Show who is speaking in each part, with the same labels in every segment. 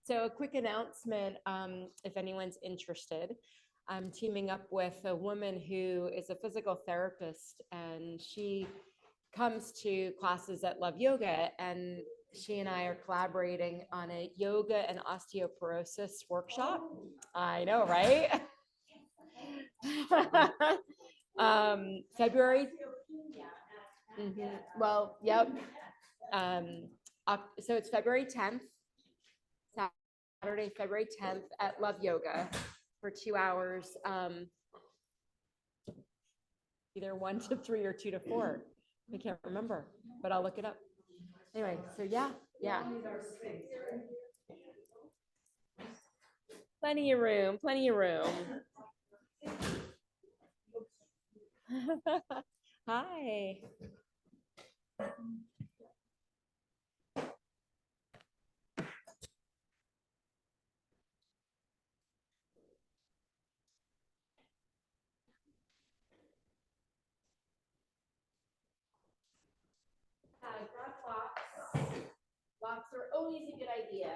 Speaker 1: So a quick announcement, if anyone's interested. I'm teaming up with a woman who is a physical therapist, and she comes to classes at Love Yoga, and she and I are collaborating on a yoga and osteoporosis workshop. I know, right? February. Well, yep. So it's February 10th, Saturday, February 10th at Love Yoga for 2 hours. Either 1 to 3 or 2 to 4. I can't remember, but I'll look it up. Anyway, so yeah. Plenty of room. Hi. Grab blocks. Blocks are always a good idea.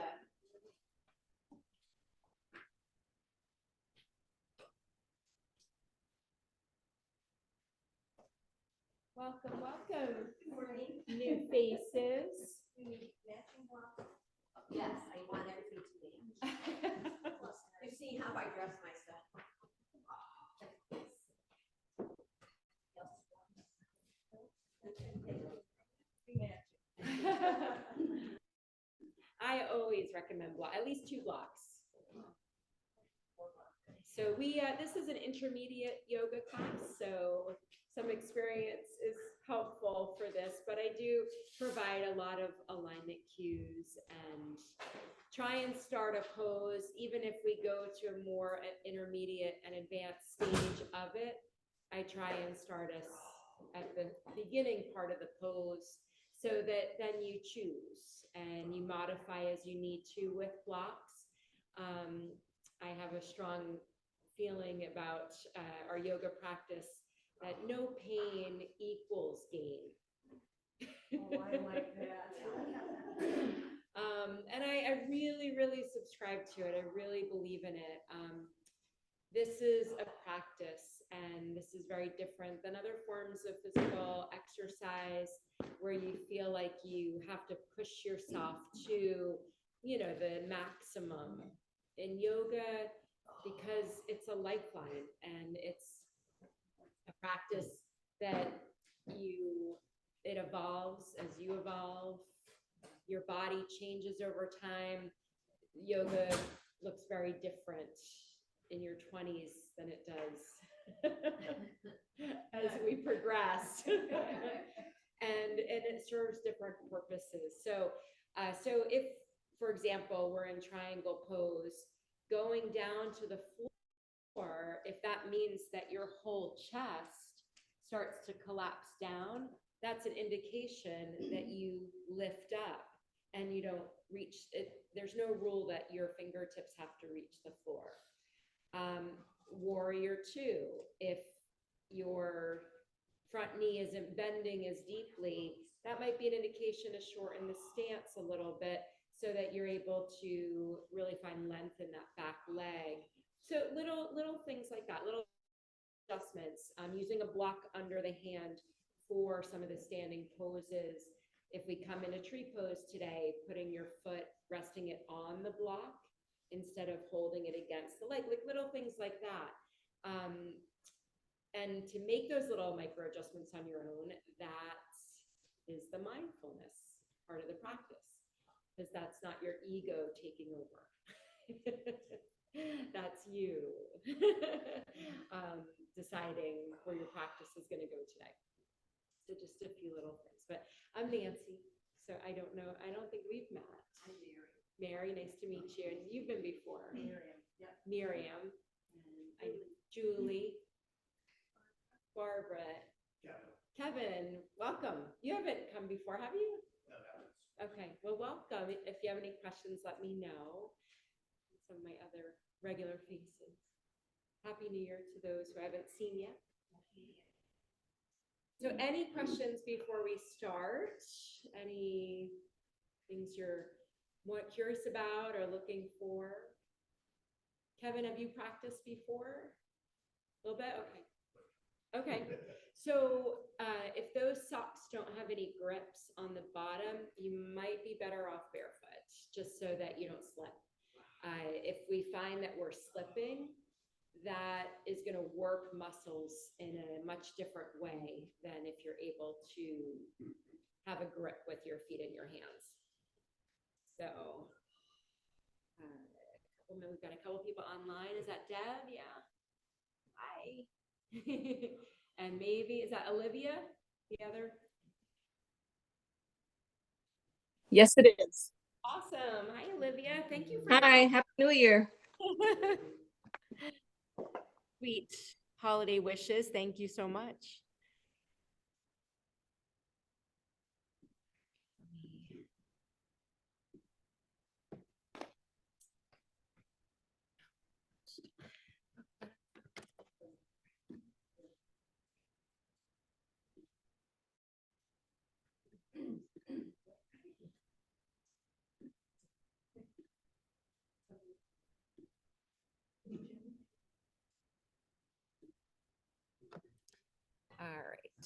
Speaker 1: Welcome. Good morning. New faces.
Speaker 2: Yes, I want everything to be. You see how I dress myself.
Speaker 1: I always recommend at least 2 blocks. So this is an intermediate yoga class, so some experience is helpful for this, but I do provide a lot of alignment cues and try and start a pose, even if we go to a more intermediate and advanced stage of it. I try and start us at the beginning part of the pose so that then you choose and you modify as you need to with blocks. I have a strong feeling about our yoga practice that no pain equals gain.
Speaker 2: Oh, I like that.
Speaker 1: And I really, really subscribe to it. I really believe in it. This is a practice, and this is very different than other forms of physical exercise where you feel like you have to push yourself to, the maximum. In yoga, because it's a lifeline and it's a practice that it evolves as you evolve. Your body changes over time. Yoga looks very different in your 20s than it does as we progress. and it serves different purposes. So if, for example, we're in triangle pose, going down to the floor, if that means that your whole chest starts to collapse down, that's an indication that you lift up and you don't reach it. There's no rule that your fingertips have to reach the floor. Warrior 2, if your front knee isn't bending as deeply, that might be an indication to shorten the stance a little bit so that you're able to really find length in that back leg. So little things like that, little adjustments. Using a block under the hand for some of the standing poses. If we come in a tree pose today, putting your foot, resting it on the block instead of holding it against the leg, like little things like that. And to make those little micro adjustments on your own, that is the mindfulness part of the practice, because that's not your ego taking over. That's you deciding where your practice is going to go today. So just a few little things. But I'm Nancy, so I don't think we've met.
Speaker 2: I'm Mary.
Speaker 1: Mary, nice to meet you. And you've been before.
Speaker 2: Miriam. Yep.
Speaker 1: Miriam. Julie. Barbara. Kevin, welcome. You haven't come before, have you?
Speaker 3: No, haven't.
Speaker 1: Okay, well, welcome. If you have any questions, let me know. Some of my other regular faces. Happy New Year to those who I haven't seen yet. So any questions before we start? Any things you're curious about or looking for? Kevin, have you practiced before? A little bit? Okay. Okay, so if those socks don't have any grips on the bottom, you might be better off barefoot, just so that you don't slip. If we find that we're slipping, that is going to work muscles in a much different way than if you're able to have a grip with your feet and your hands. So we've got a couple people online. Is that Deb? Yeah. Hi. And maybe, is that Olivia, the other?
Speaker 3: Yes, it is.
Speaker 1: Awesome. Hi, Olivia. Thank you for
Speaker 3: Hi, Happy New Year.
Speaker 1: sweet holiday wishes. Thank you so much. All right.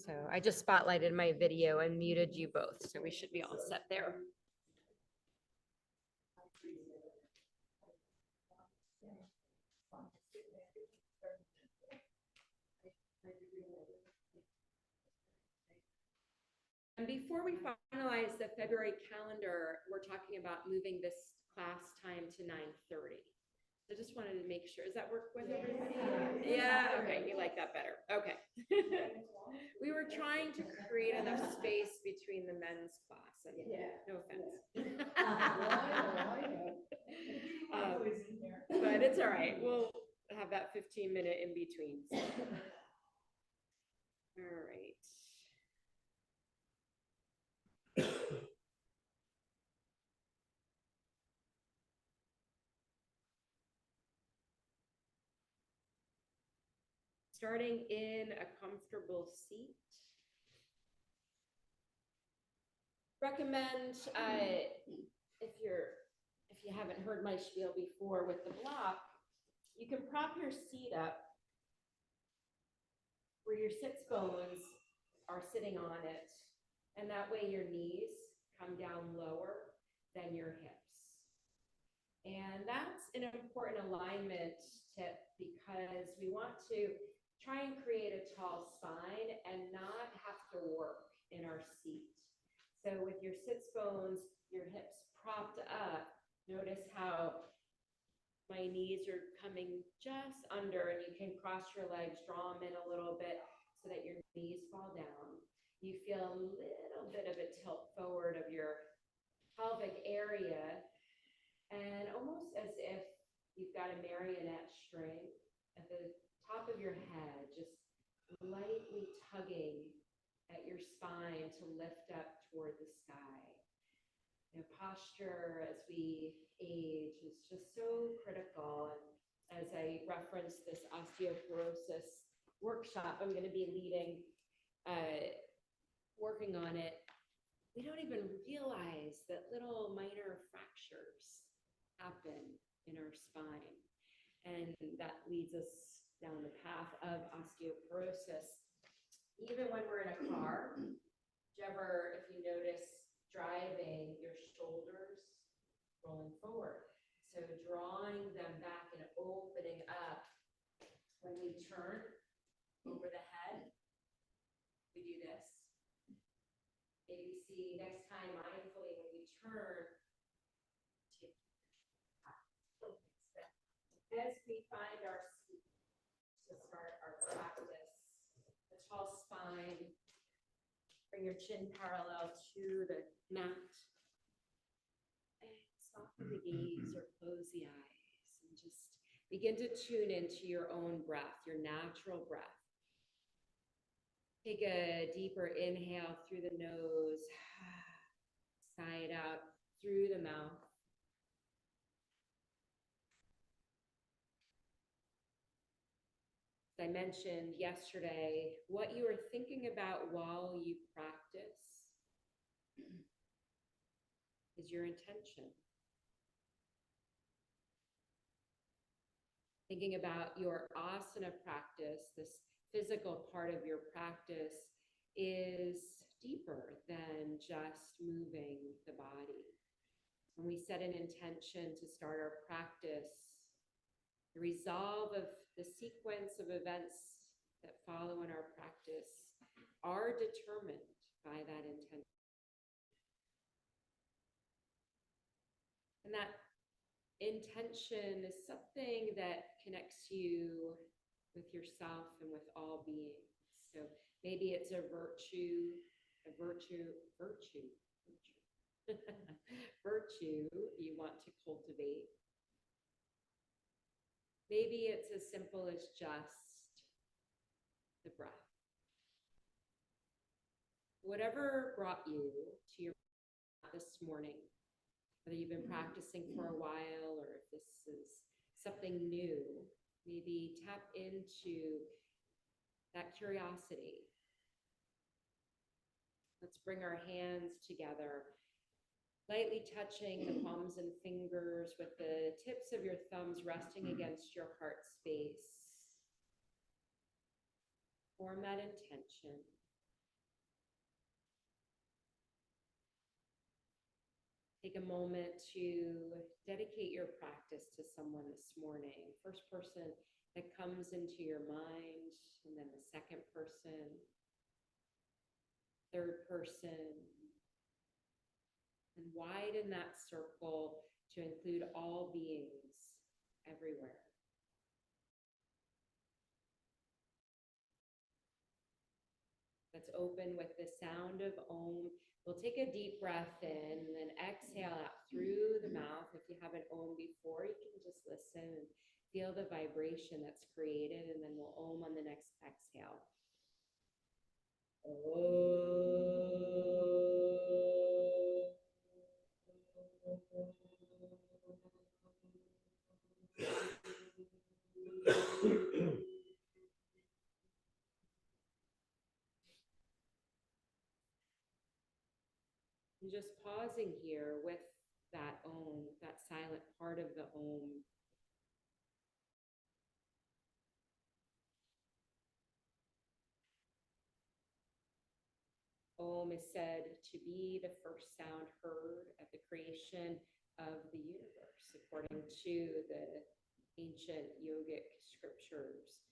Speaker 1: So I just spotlighted my video and muted you both, so we should be all set there. And before we finalize the February calendar, we're talking about moving this class time to 9:30. I just wanted to make sure. Does that work with everybody? Yeah, okay, you like that better. Okay. We were trying to create enough space between the men's class and no offense. But it's all right. We'll have that 15-minute in between. All right. Starting in a comfortable seat. Recommend if you haven't heard my spiel before with the block, you can prop your seat up where your sits bones are sitting on it, and that way your knees come down lower than your hips. And that's an important alignment tip because we want to try and create a tall spine and not have to work in our seat. So with your sits bones, your hips propped up, notice how my knees are coming just under, and you can cross your legs, draw them in a little bit so that your knees fall down. You feel a little bit of a tilt forward of your pelvic area, and almost as if you've got a marionette string at the top of your head, just lightly tugging at your spine to lift up toward the sky. Posture as we age is just so critical. And as I referenced this osteoporosis workshop I'm going to be leading, working on it, we don't even realize that little minor fractures happen in our spine. And that leads us down the path of osteoporosis. Even when we're in a car, if you notice driving, your shoulders rolling forward. So drawing them back and opening up. When we turn over the head, we do this. ABC, next time mindfully when we turn, as we find our seat to start our practice, the tall spine, bring your chin parallel to the mat, and soften the gaze or close the eyes, and just begin to tune into your own breath, your natural breath. Take a deeper inhale through the nose, sigh it out through the mouth. As I mentioned yesterday, what you are thinking about while you practice is your intention? Thinking about your asana practice, this physical part of your practice is deeper than just moving the body. When we set an intention to start our practice, the resolve of the sequence of events that follow in our practice are determined by that intention. And that intention is something that connects you with yourself and with all beings. So maybe it's a virtue you want to cultivate. Maybe it's as simple as just the breath. Whatever brought you to your this morning, whether you've been practicing for a while or if this is something new, maybe tap into that curiosity. Let's bring our hands together, lightly touching the palms and fingers with the tips of your thumbs resting against your heart space. Form that intention. Take a moment to dedicate your practice to someone this morning. First person that comes into your mind, and then the second person, third person, and widen that circle to include all beings everywhere. Let's open with the sound of Om. We'll take a deep breath in and then exhale out through the mouth. If you haven't Om before, you can just listen and feel the vibration that's created, and then we'll Om on the next exhale. And just pausing here with that Om, that silent part of the Om. Om is said to be the first sound heard at the creation of the universe, according to the ancient yogic scriptures.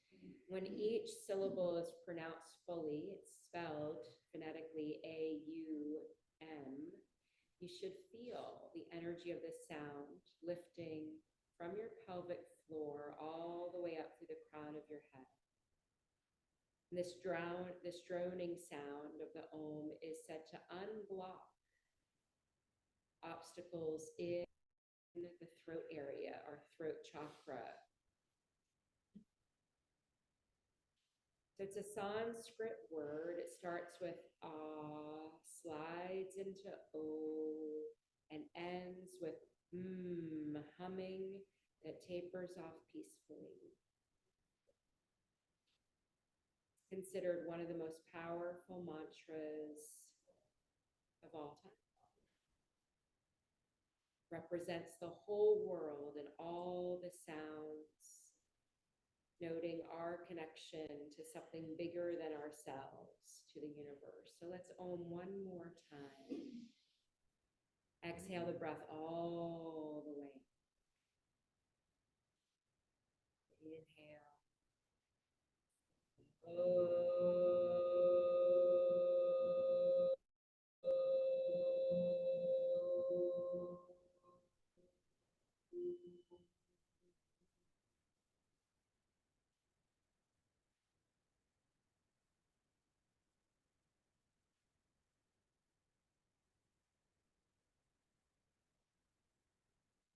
Speaker 1: When each syllable is pronounced fully, it's spelled phonetically A-U-M, you should feel the energy of the sound lifting from your pelvic floor all the way up through the crown of your head. And this droning sound of the Om is said to unblock obstacles in the throat area, our throat chakra. So it's a Sanskrit word. It starts with ah, slides into o, and ends with humming that tapers off peacefully. Considered one of the most powerful mantras of all time. Represents the whole world and all the sounds, noting our connection to something bigger than ourselves, to the universe. So let's Om one more time. Exhale the breath all the way. Inhale.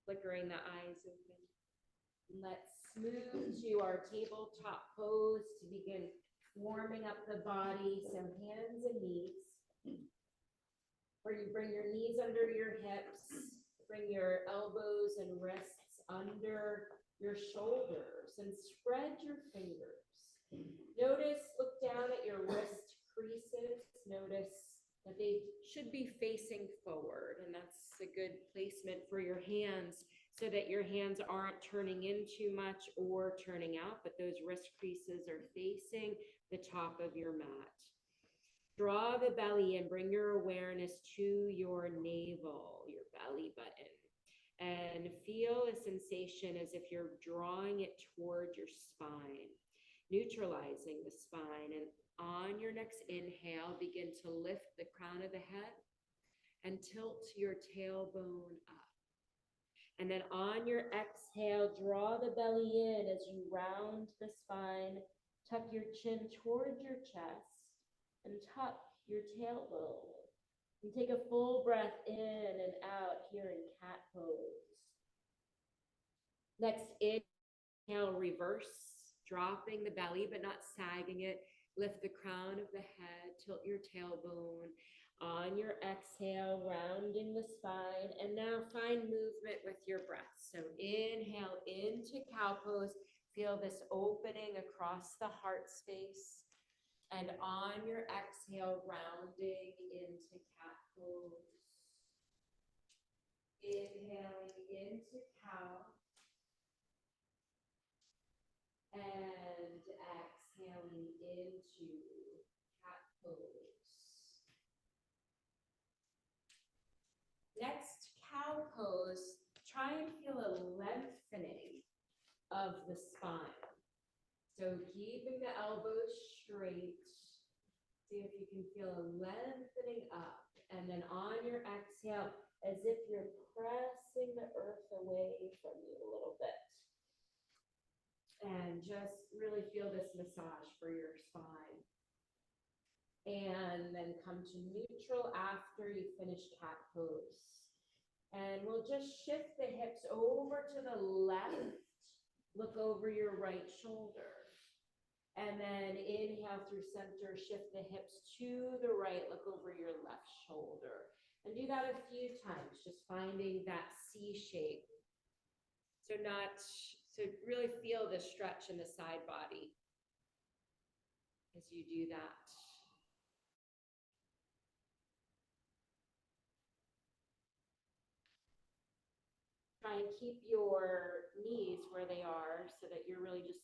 Speaker 1: Flickering the eyes open. And let's move to our tabletop pose to begin warming up the body. So hands and knees. Where you bring your knees under your hips, bring your elbows and wrists under your shoulders, and spread your fingers. Notice, look down at your wrist creases. Notice but they should be facing forward, and that's a good placement for your hands so that your hands aren't turning in too much or turning out, but those wrist creases are facing the top of your mat. Draw the belly and bring your awareness to your navel, your belly button, and feel a sensation as if you're drawing it toward your spine, neutralizing the spine. And on your next inhale, begin to lift the crown of the head and tilt your tailbone up. And then on your exhale, draw the belly in as you round the spine, tuck your chin toward your chest, and tuck your tailbone. And take a full breath in and out here in cat pose. Next, inhale, reverse, dropping the belly but not sagging it. Lift the crown of the head, tilt your tailbone. On your exhale, rounding the spine. And now find movement with your breath. So inhale into cow pose. Feel this opening across the heart space. And on your exhale, rounding into cat pose. Inhaling into cow. And exhaling into cat pose. Next, cow pose. Try and feel a lengthening of the spine. So keeping the elbows straight. See if you can feel a lengthening up. And then on your exhale, as if you're pressing the earth away from you a little bit. And just really feel this massage for your spine. And then come to neutral after you finish cat pose. And we'll just shift the hips over to the left. Look over your right shoulder. And then inhale through center, shift the hips to the right, look over your left shoulder. And do that a few times, just finding that C shape. So really feel the stretch in the side body as you do that. Try and keep your knees where they are so that you're really just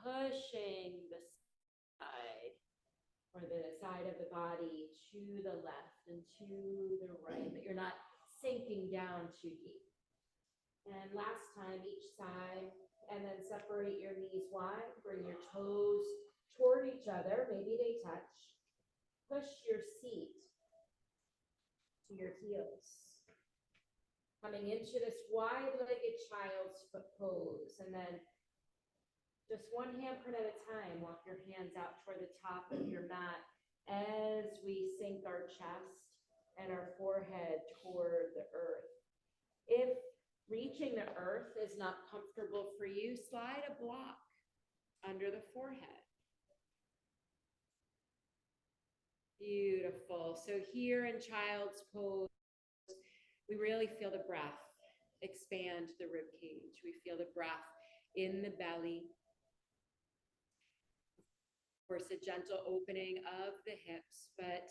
Speaker 1: pushing the side or the side of the body to the left and to the right, but you're not sinking down too deep. And last time, each side, and then separate your knees wide, bring your toes toward each other, maybe they touch. Push your seat to your heels. Coming into this wide-legged child's foot pose, and then just one handprint at a time, walk your hands out toward the top of your mat as we sink our chest and our forehead toward the earth. If reaching the earth is not comfortable for you, slide a block under the forehead. Beautiful. So here in child's pose, we really feel the breath expand the rib cage. We feel the breath in the belly. Of course, a gentle opening of the hips, but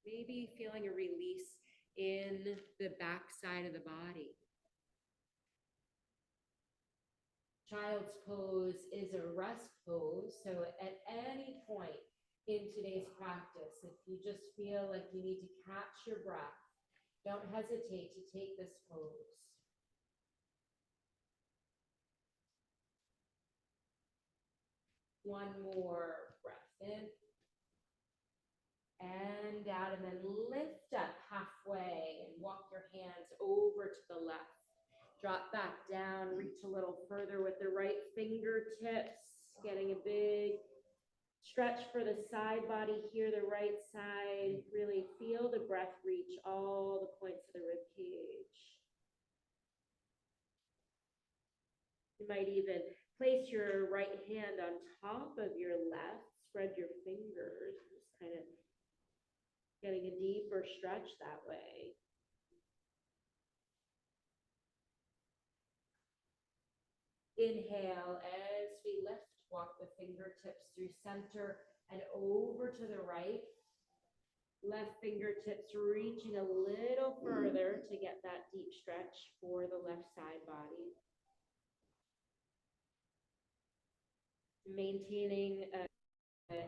Speaker 1: maybe feeling a release in the back side of the body. Child's pose is a rest pose, so at any point in today's practice, if you just feel like you need to catch your breath, don't hesitate to take this pose. One more breath in and out, and then lift up halfway and walk your hands over to the left. Drop back down, reach a little further with the right fingertips, getting a big stretch for the side body here, the right side. Really feel the breath reach all the points of the rib cage. You might even place your right hand on top of your left, spread your fingers, just kind of getting a deeper stretch that way. Inhale as we lift, walk the fingertips through center and over to the right. Left fingertips reaching a little further to get that deep stretch for the left side body. Maintaining an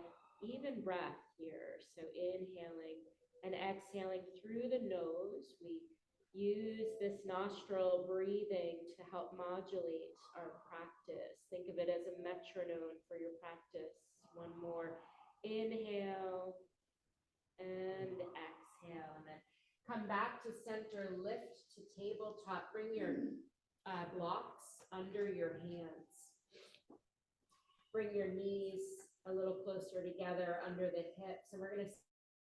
Speaker 1: even breath here. So inhaling and exhaling through the nose. We use this nostril breathing to help modulate our practice. Think of it as a metronome for your practice. One more. Inhale and exhale. And then come back to center, lift to tabletop. Bring your blocks under your hands. Bring your knees a little closer together under the hips. And we're going to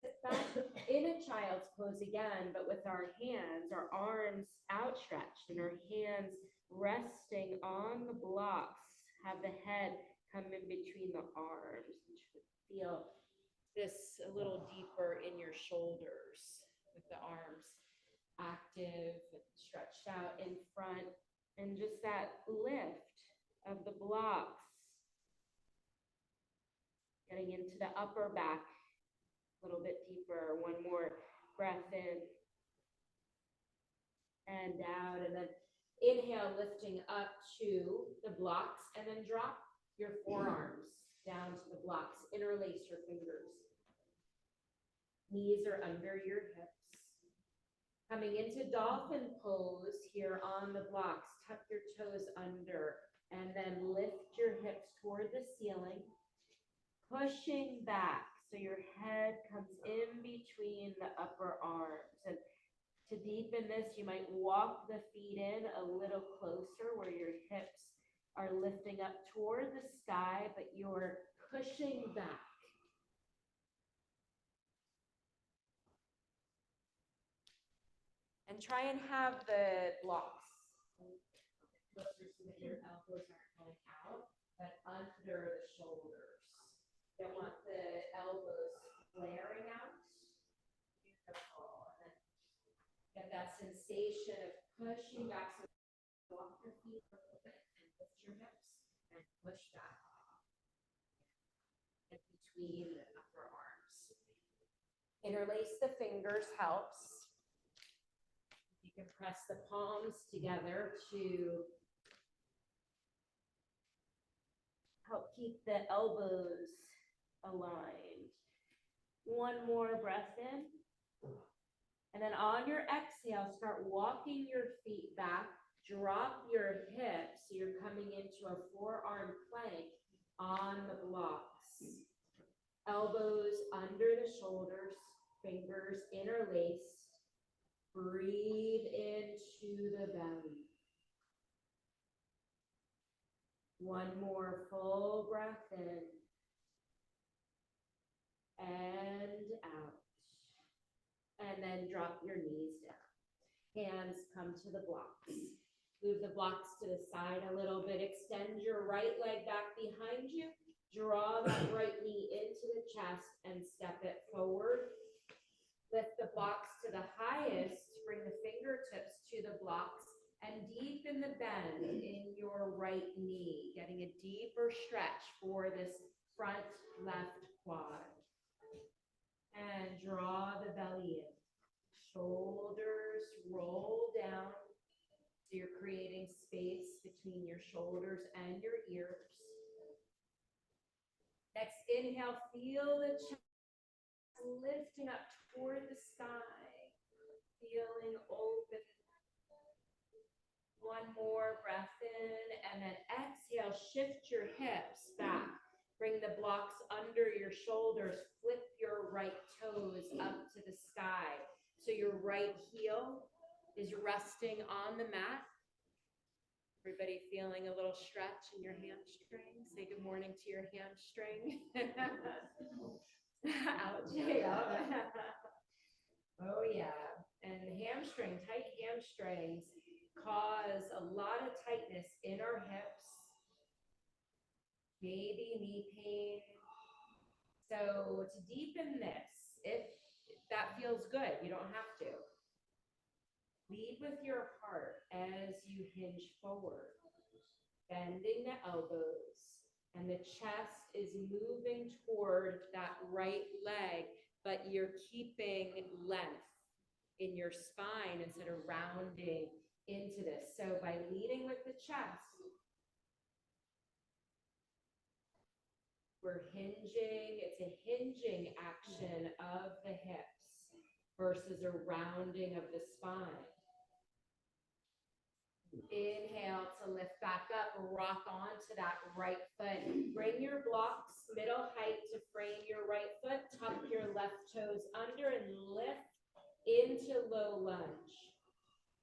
Speaker 1: sit back in a child's pose again, but with our hands, our arms outstretched and our hands resting on the blocks. Have the head come in between the arms. You should feel this a little deeper in your shoulders with the arms active, stretched out in front, and just that lift of the blocks. Getting into the upper back a little bit deeper. One more breath in and out. And then inhale, lifting up to the blocks, and then drop your forearms down to the blocks. Interlace your fingers. Knees are under your hips. Coming into dolphin pose here on the blocks. Tuck your toes under and then lift your hips toward the ceiling. Pushing back so your head comes in between the upper arms. And to deepen this, you might walk the feet in a little closer where your hips are lifting up toward the sky, but you're pushing back. And try and have the blocks closer so that your elbows aren't going out, but under the shoulders. Don't want the elbows flaring out. Beautiful. And then get that sensation of pushing back. So walk your feet a little bit and lift your hips and push back. In between the upper arms. Interlace the fingers helps. You can press the palms together to help keep the elbows aligned. One more breath in. And then on your exhale, start walking your feet back. Drop your hips. So you're coming into a forearm plank on the blocks. Elbows under the shoulders, fingers interlaced. Breathe into the belly. One more full breath in. And out. And then drop your knees down. Hands come to the blocks. Move the blocks to the side a little bit. Extend your right leg back behind you. Draw that right knee into the chest and step it forward. Lift the blocks to the highest. Bring the fingertips to the blocks and deepen the bend in your right knee. Getting a deeper stretch for this front left quad. And draw the belly in. Shoulders roll down. So you're creating space between your shoulders and your ears. Next inhale, feel the chest lifting up toward the sky. Feeling open. One more breath in, and then exhale, shift your hips back. Bring the blocks under your shoulders. Flip your right toes up to the sky. So your right heel is resting on the mat. Everybody feeling a little stretch in your hamstring? Say good morning to your hamstring. Ouch. Oh yeah. And hamstring, tight hamstrings cause a lot of tightness in our hips. Maybe knee pain. So to deepen this, if that feels good, you don't have to. Lead with your heart as you hinge forward, bending the elbows, and the chest is moving toward that right leg, but you're keeping length in your spine instead of rounding into this. So by leading with the chest, we're hinging, it's a hinging action of the hips versus a rounding of the spine. Inhale to lift back up, rock onto that right foot. Bring your blocks middle height to frame your right foot. Tuck your left toes under and lift into low lunge.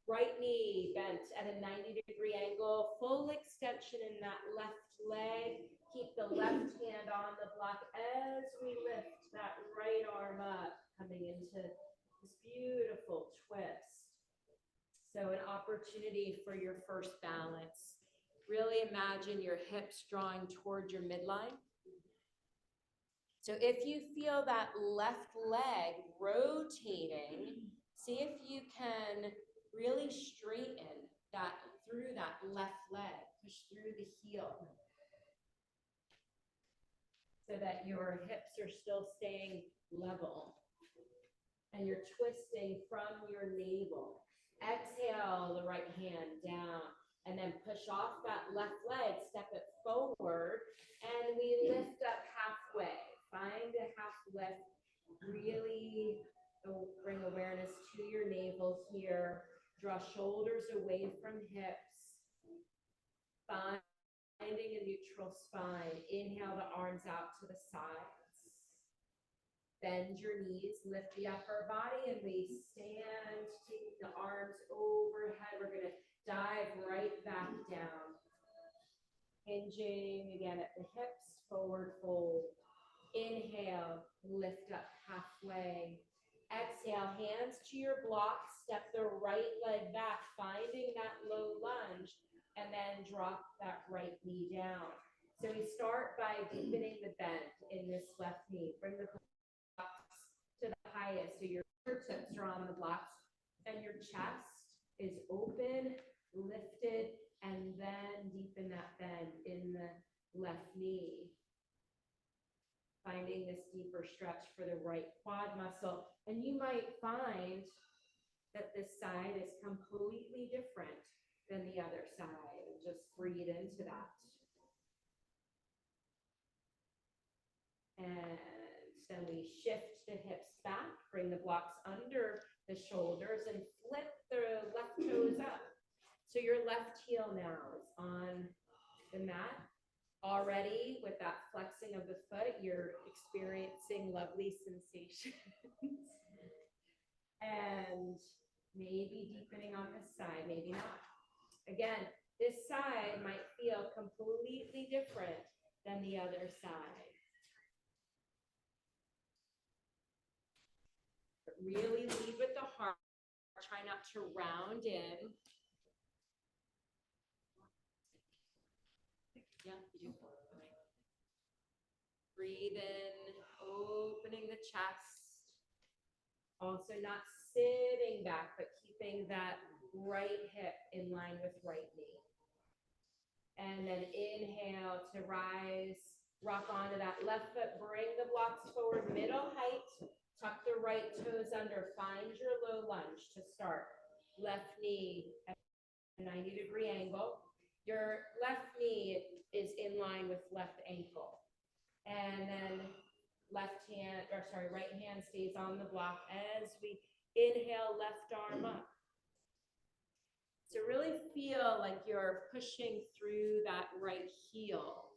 Speaker 1: Right knee bent at a 90-degree angle, full extension in that left leg. Keep the left hand on the block as we lift that right arm up, coming into this beautiful twist. So an opportunity for your first balance. Really imagine your hips drawing toward your midline. So if you feel that left leg rotating, see if you can really straighten that through that left leg, push through the heel so that your hips are still staying level and you're twisting from your navel. Exhale the right hand down and then push off that left leg, step it forward, and we lift up halfway. Find a half lift, really bring awareness to your navel here. Draw shoulders away from hips. Finding a neutral spine. Inhale the arms out to the sides. Bend your knees, lift the upper body, and we stand, taking the arms overhead. We're going to dive right back down. Hinging again at the hips, forward fold. Inhale, lift up halfway. Exhale, hands to your block, step the right leg back, finding that low lunge, and then drop that right knee down. So we start by deepening the bend in this left knee. Bring the to the highest, so your fingertips are on the blocks and your chest is open, lifted, and then deepen that bend in the left knee. Finding this deeper stretch for the right quad muscle. And you might find that this side is completely different than the other side. Just breathe into that. And then we shift the hips back, bring the blocks under the shoulders and flip the left toes up. So your left heel now is on the mat. Already with that flexing of the foot, you're experiencing lovely sensations. And maybe deepening on this side, maybe not. Again, this side might feel completely different than the other side. But really lead with the heart. Try not to round in. Yeah, you do. Okay. Breathe in, opening the chest. Also not sitting back, but keeping that right hip in line with right knee. And then inhale to rise, rock onto that left foot, bring the blocks forward, middle height, tuck the right toes under, find your low lunge to start. Left knee at a 90-degree angle. Your left knee is in line with left ankle. And then right hand stays on the block as we inhale, left arm up. So really feel like you're pushing through that right heel,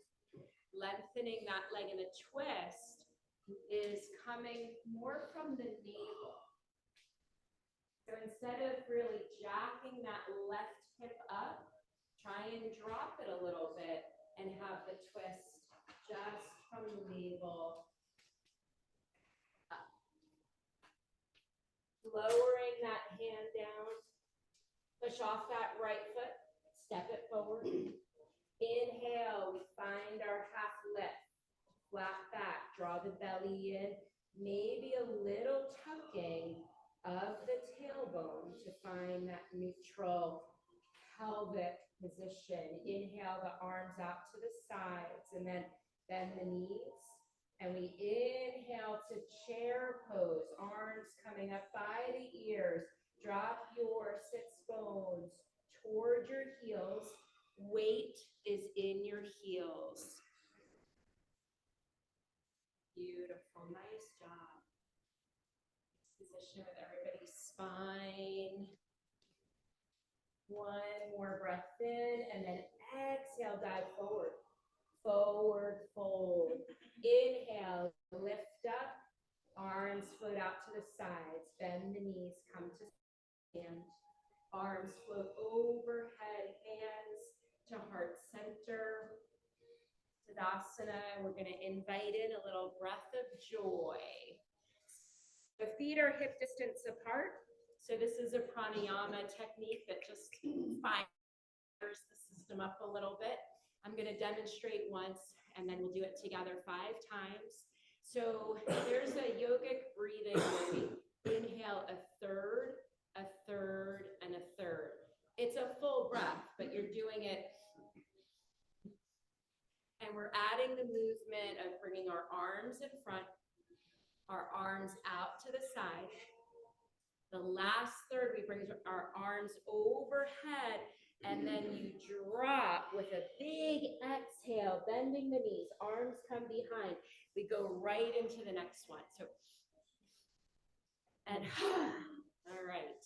Speaker 1: lengthening that leg, and the twist is coming more from the navel. So instead of really jacking that left hip up, try and drop it a little bit and have the twist just from the navel up. Lowering that hand down, push off that right foot, step it forward. Inhale, we find our half lift, flat back, draw the belly in, maybe a little tucking of the tailbone to find that neutral pelvic position. Inhale the arms out to the sides and then bend the knees And we inhale to chair pose, arms coming up by the ears. Drop your sits bones toward your heels. Weight is in your heels. Beautiful, nice job. Position with everybody's spine. One more breath in, and then exhale, dive forward. Forward fold. Inhale, lift up. Arms float out to the sides. Bend the knees, come to stand. Arms float overhead, hands to heart center. Tadasana, we're going to invite in a little breath of joy. The feet are hip distance apart. So this is a pranayama technique that just fires the system up a little bit. I'm going to demonstrate once, and then we'll do it together 5 times. So there's a yogic breathing where we inhale a third, a third, and a third. It's a full breath, but you're doing it. And we're adding the movement of bringing our arms in front, our arms out to the side. The last third, we bring our arms overhead, and then you drop with a big exhale, bending the knees, arms come behind. We go right into the next one. So, and all right.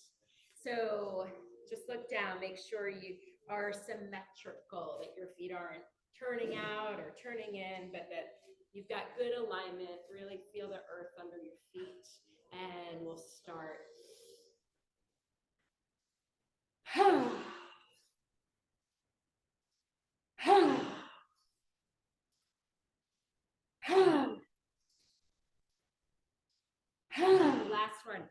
Speaker 1: So just look down, make sure you are symmetrical, that your feet aren't turning out or turning in, but that you've got good alignment. Really feel the earth under your feet, and we'll start. Last one.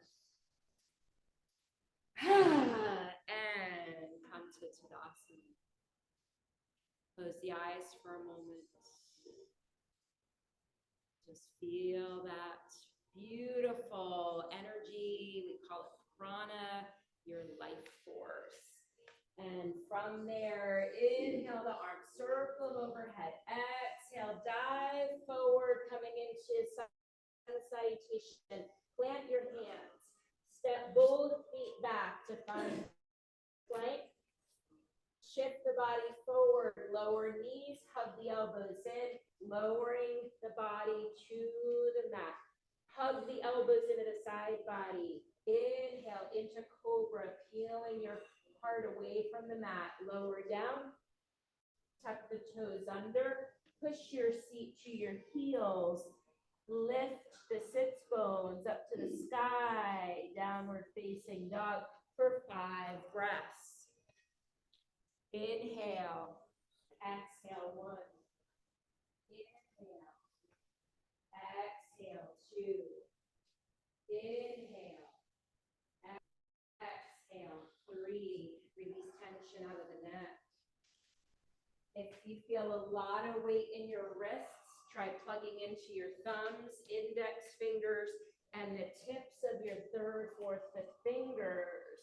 Speaker 1: And come to Tadasana. Close the eyes for a moment. Just feel that beautiful energy. We call it prana, your life force. And from there, inhale the arms, circle them overhead. Exhale, dive forward, coming into sun salutation. Plant your hands. Step both feet back to find plank. Shift the body forward, lower knees, hug the elbows in, lowering the body to the mat. Hug the elbows into the side body. Inhale into cobra, peeling your heart away from the mat. Lower down, tuck the toes under, push your seat to your heels. Lift the sits bones up to the sky, downward facing dog for 5 breaths. Inhale, exhale 1. Inhale, exhale 2. Inhale, exhale 3. Release tension out of the neck. If you feel a lot of weight in your wrists, try plugging into your thumbs, index fingers, and the tips of your 3rd, 4th, 5th fingers.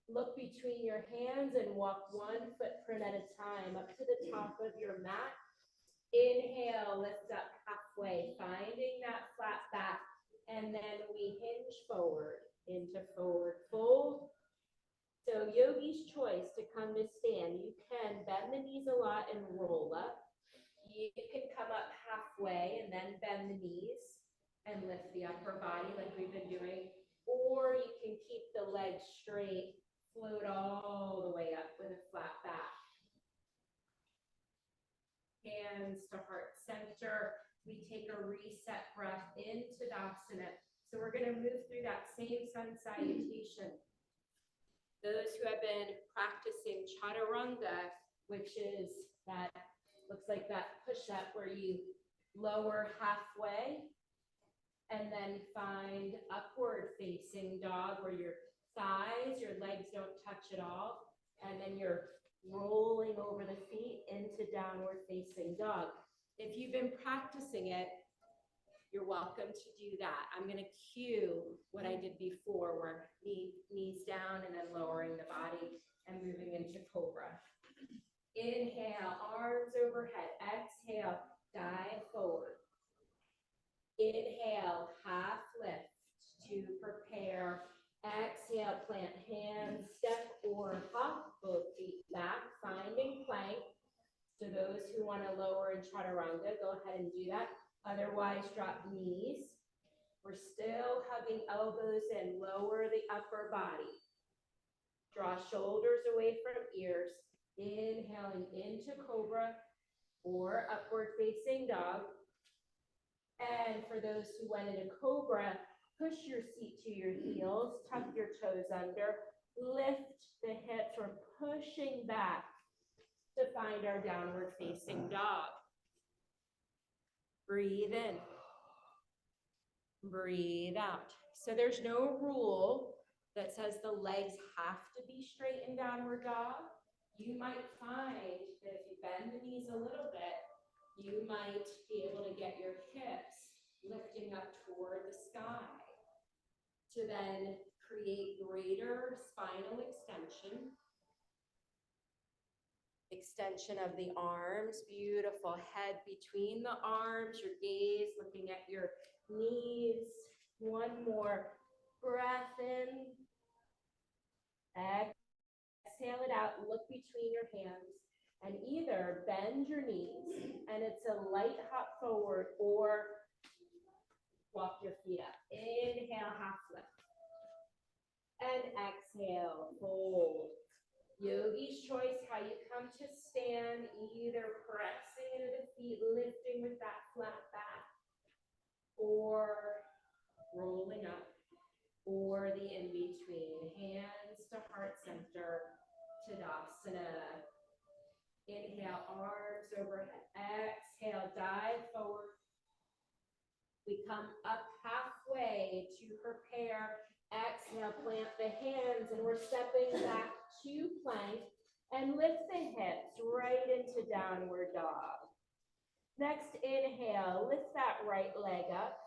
Speaker 1: Look between your hands and walk 1 footprint at a time up to the top of your mat. Inhale, lift up halfway, finding that flat back, and then we hinge forward into forward fold. So yogi's choice to come to stand. You can bend the knees a lot and roll up. You can come up halfway and then bend the knees and lift the upper body like we've been doing. Or you can keep the legs straight, float all the way up with a flat back. Hands to heart center. We take a reset breath into Tadasana. So we're going to move through that same sun salutation. Those who have been practicing chaturanga, which is that, looks like that push-up where you lower halfway and then find upward facing dog where your thighs, your legs don't touch at all, and then you're rolling over the feet into downward facing dog. If you've been practicing it, you're welcome to do that. I'm going to cue what I did before, where knees down and then lowering the body and moving into cobra. Inhale, arms overhead. Exhale, dive forward. chaturanga, go ahead and do that. Otherwise, drop knees. We're still hugging elbows in, lower the upper body. Draw shoulders away from ears. Inhaling into cobra or upward facing dog. And for those who went into cobra, push your seat to your heels, tuck your toes under, lift the hips. We're pushing back to find our downward facing dog. Breathe in. Breathe out. So there's no rule that says the legs have to be straight in downward dog. You might find that if you bend the knees a little bit, you might be able to get your hips lifting up toward the sky to then create greater spinal extension. Extension of the arms, beautiful. Head between the arms, your gaze looking at your knees. One more breath in. Exhale it out, look between your hands, and either bend your knees, and it's a light hop forward, or walk your feet up. Inhale, half lift. And exhale, fold. Yogi's choice, how you come to stand, either pressing into the feet, lifting with that flat back, or rolling up, or the in-between. Hands to heart center, Tadasana. Inhale, arms overhead. Exhale, dive forward. We come up halfway to prepare. Exhale, plant the hands, and we're stepping back to plank, and lift the hips right into downward dog. Next inhale, lift that right leg up.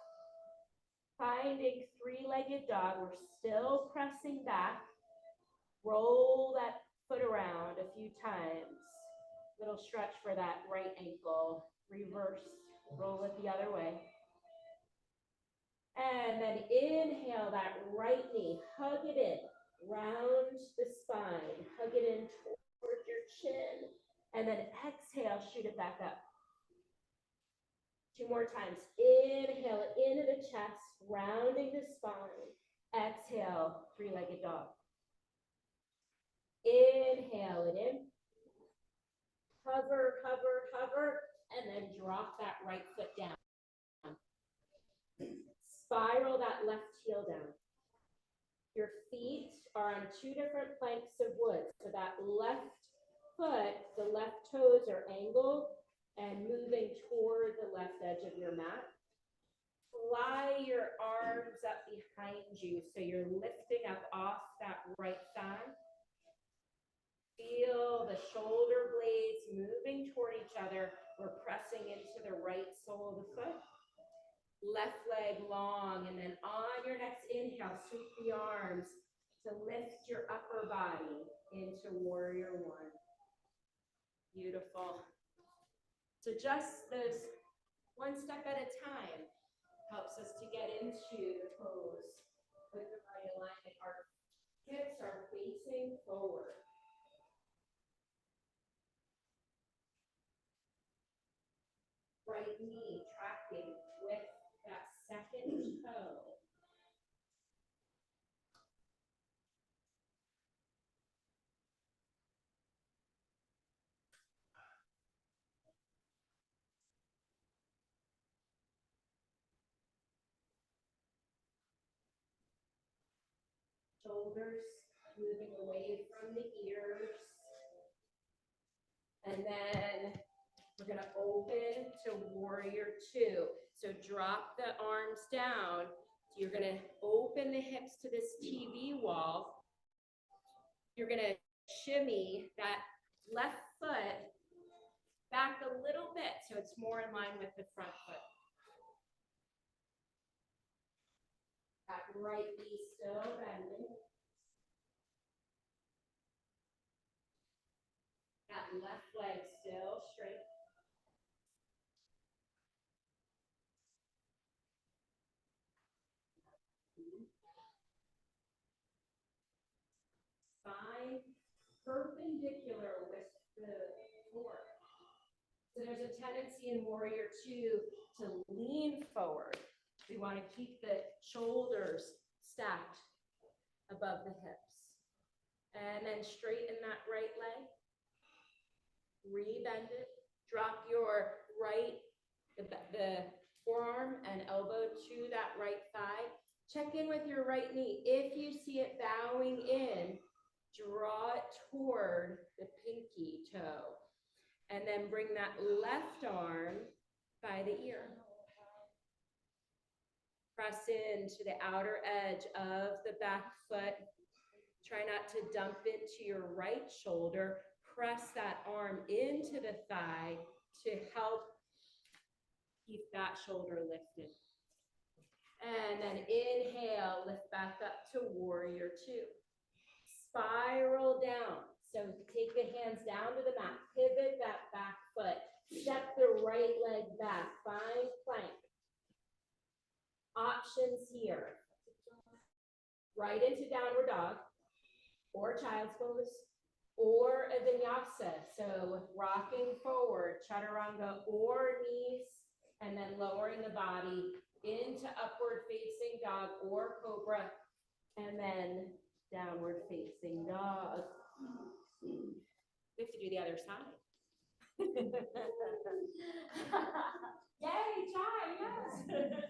Speaker 1: Finding three-legged dog, we're still pressing back. Roll that foot around a few times. Little stretch for that right ankle. Reverse, roll it the other way. And then inhale that right knee, hug it in, round the spine, hug it in toward your chin, and then exhale, shoot it back up. Two more times. Inhale it into the chest, rounding the spine. Exhale, three-legged dog. Inhale it in. Hover, hover, hover, and then drop that right foot down. Spiral that left heel down. Your feet are on two different planks of wood. So that left foot, the left toes are angled and moving toward the left edge of your mat. Fly your arms up behind you so you're lifting up off that right thigh. Feel the shoulder blades moving toward each other. We're pressing into the right sole of the foot. Left leg long, and then on your next inhale, sweep the arms to lift your upper body into warrior one. Beautiful. So just this one step at a time helps us to get into the pose with the right alignment. Our hips are facing forward. Right knee tracking with that second toe. Shoulders moving away from the ears. And then we're going to open to warrior two. So drop the arms down. So you're going to open the hips to this TV wall. You're going to shimmy that left foot back a little bit so it's more in line with the front foot. That right knee still bending. That left leg still straight. Spine perpendicular with the floor. So there's a tendency in warrior two to lean forward. We want to keep the shoulders stacked above the hips. And then straighten that right leg. Rebend it. Drop your right, the forearm and elbow to that right thigh. Check in with your right knee. If you see it bowing in, draw it toward the pinky toe. And then bring that left arm by the ear. Press into the outer edge of the back foot. Try not to dump into your right shoulder. Press that arm into the thigh to help keep that shoulder lifted. And then inhale, lift back up to warrior two. Spiral down. So take the hands down to the mat, pivot that back foot, step the right leg back, find plank. Options here. Right into downward dog, or child's pose, or a vinyasa. So rocking forward, chaturanga, or knees, and then lowering the body into upward facing dog or cobra, and then downward facing dog. We have to do the other side. Yay, Chai, yes.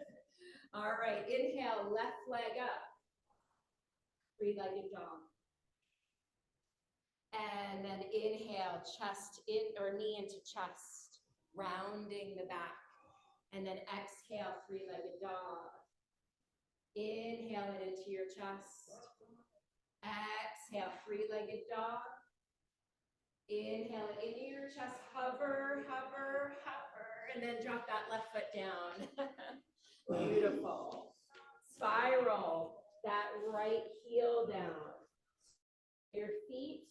Speaker 1: All right, inhale, left leg up. Three-legged dog. And then inhale, chest in or knee into chest, rounding the back. And then exhale, three-legged dog. Inhale it into your chest. Exhale, three-legged dog. Inhale it into your chest, hover, hover, hover, and then drop that left foot down. Beautiful. Spiral that right heel down. Your feet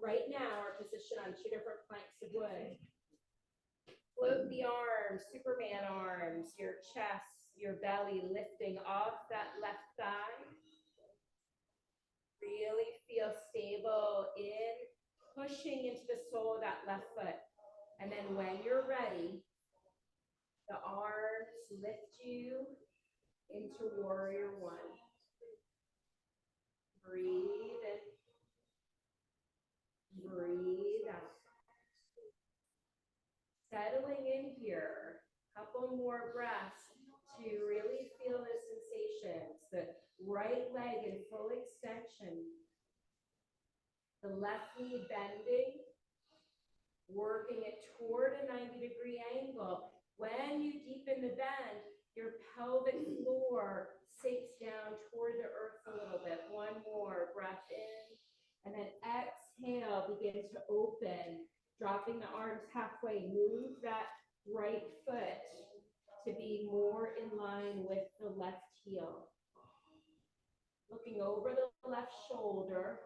Speaker 1: right now are positioned on two different planks of wood. Float the arms, Superman arms, your chest, your belly lifting off that left thigh. Really feel stable in pushing into the sole of that left foot. And then when you're ready, the arms lift you into warrior one. Breathe in. Breathe out. Settling in here, couple more breaths to really feel the sensations. The right leg in full extension. The left knee bending, working it toward a 90-degree angle. When you deepen the bend, your pelvic floor sinks down toward the earth a little bit. One more breath in, and then exhale, begin to open, dropping the arms halfway. Move that right foot to be more in line with the left heel. Looking over the left shoulder.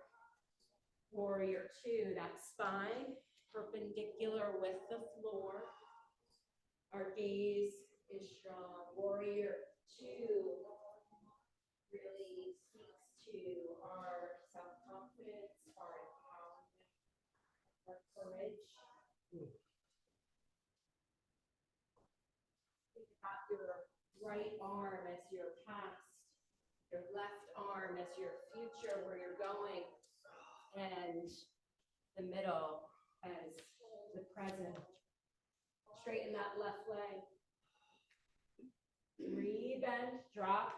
Speaker 1: Warrior two, that spine perpendicular with the floor. Our gaze is strong. Warrior two really speaks to our self-confidence, our empowerment, our courage. Think about your right arm as your past, your left arm as your future, where you're going, and the middle as the present. Straighten that left leg. Rebend, drop.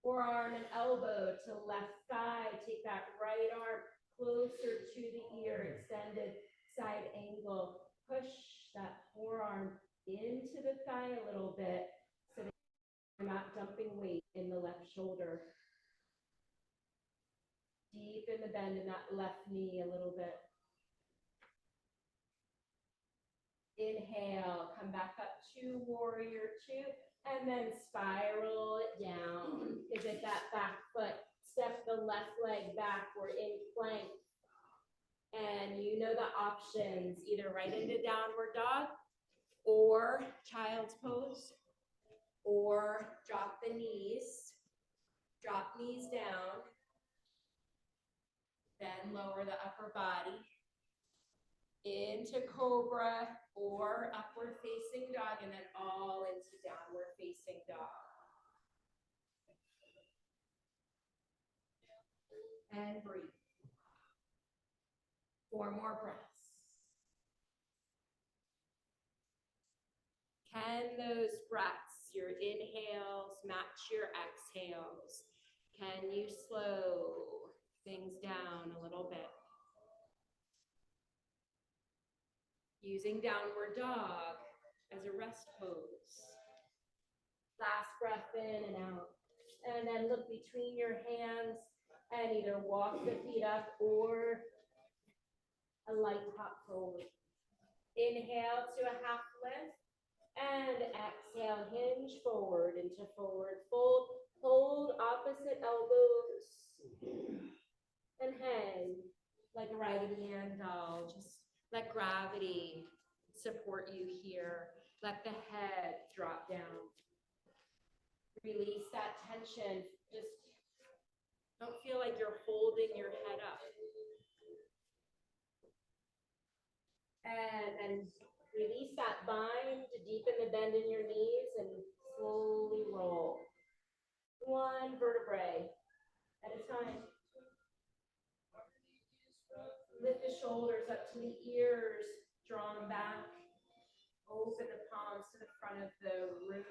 Speaker 1: Forearm and elbow to left thigh. Take that right arm closer to the ear, extended side angle. Push that forearm into the thigh a little bit so that you're not dumping weight in the left shoulder. Deepen the bend in that left knee a little bit. Inhale, come back up to warrior two, and then spiral it down. Pivot that back foot, step the left leg back, we're in plank. And you know the options, either right into downward dog, or child's pose, or drop the knees, drop knees down, then lower the upper body into cobra or upward facing dog, and then all into downward facing dog. And breathe. 4 more breaths. Can those breaths, your inhales, match your exhales? Can you slow things down a little bit? Using downward dog as a rest pose. Last breath in and out. And then look between your hands and either walk the feet up or a light hop forward. Inhale to a half lift and exhale, hinge forward into forward fold. Hold opposite elbows and hang like a Raggedy Ann doll. Just let gravity support you here. Let the head drop down. Release that tension. Just don't feel like you're holding your head up. And then release that bind to deepen the bend in your knees and slowly roll. 1 vertebrae at a time. Lift the shoulders up to the ears, drawn back. Open the palms to the front of the room.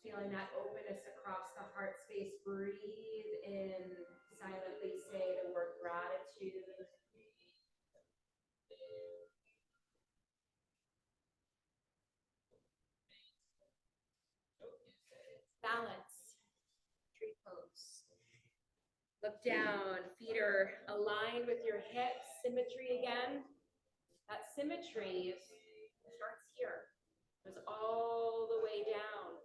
Speaker 1: Feeling that openness across the heart space. Breathe in. Silently say the word gratitude. Balance. Tree pose. Look down. Feet are aligned with your hips. Symmetry again. That symmetry starts here. Goes all the way down.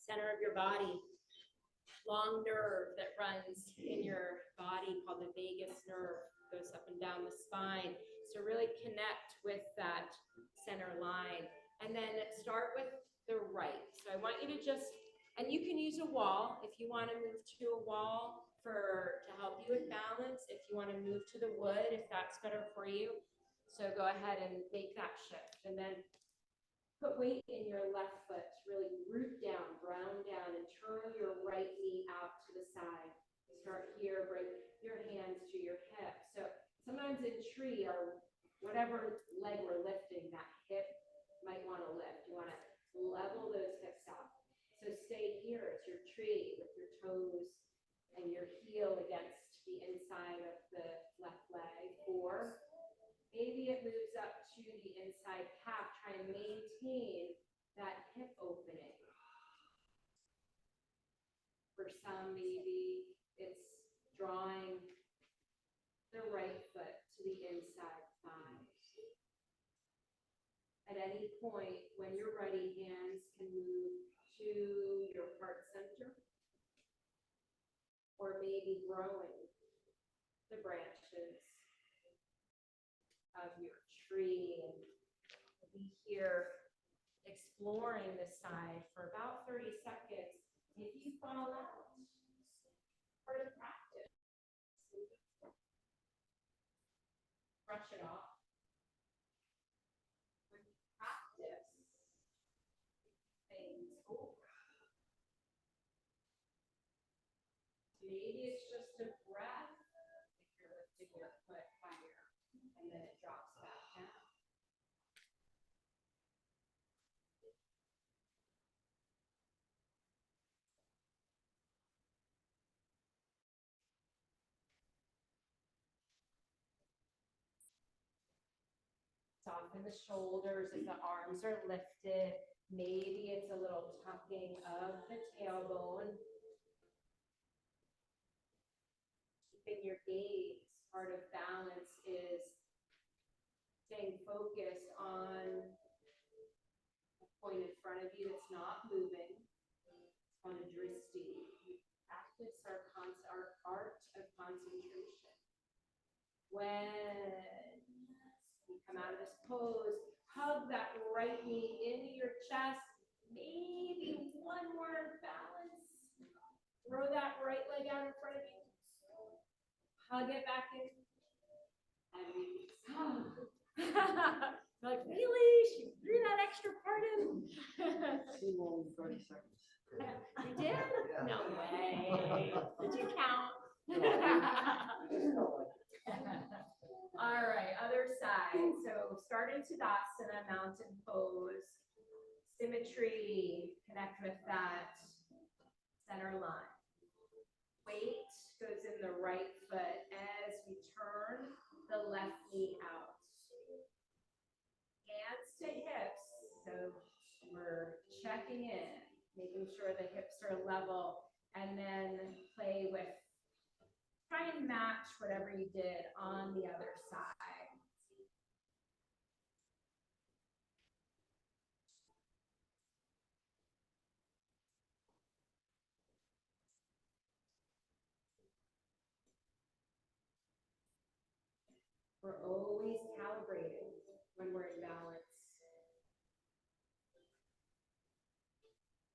Speaker 1: Center of your body. Long nerve that runs in your body called the vagus nerve. Goes up and down the spine. So really connect with that center line. And then start with the right. So I want you to just, and you can use a wall if you want to move to a wall to help you with balance. If you want to move to the wood, if that's better for you. So go ahead and make that shift. And then put weight in your left foot to really root down, ground down, and turn your right knee out to the side. Start here, bring your hands to your hip. So sometimes in tree or whatever leg we're lifting, that hip might want to lift. You want to level those hips out. So stay here as your tree with your toes and your heel against the inside of the left leg. Or maybe it moves up to the inside calf. Try and maintain that hip opening. For some, maybe it's drawing the right foot to the inside thigh. At any point, when you're ready, hands can move to your heart center, or maybe growing the branches of your tree, and be here exploring the side for about 30 seconds. If you fall out, part of practice, brush it off. When you practice things over, maybe it's just a breath if you're lifting your foot higher, and then it drops back down. Soften the shoulders if the arms are lifted. Maybe it's a little tucking of the tailbone. Keeping your gaze. Part of balance is staying focused on the point in front of you that's not moving. It's called a drishti. We practice our art of concentration. When you come out of this pose, hug that right knee into your chest. Maybe one more balance. Throw that right leg out in front of you. Hug it back in. And we, you're like, really? She threw that extra part in?
Speaker 4: Too long, 30 seconds.
Speaker 1: You did? No way. Did you count? All right, other side. So start in Tadasana, mountain pose. Symmetry, connect with that center line. Weight goes in the right foot as we turn the left knee out. Hands to hips, so we're checking in, making sure the hips are level, and then play with, try and match whatever you did on the other side. We're always calibrating when we're in balance.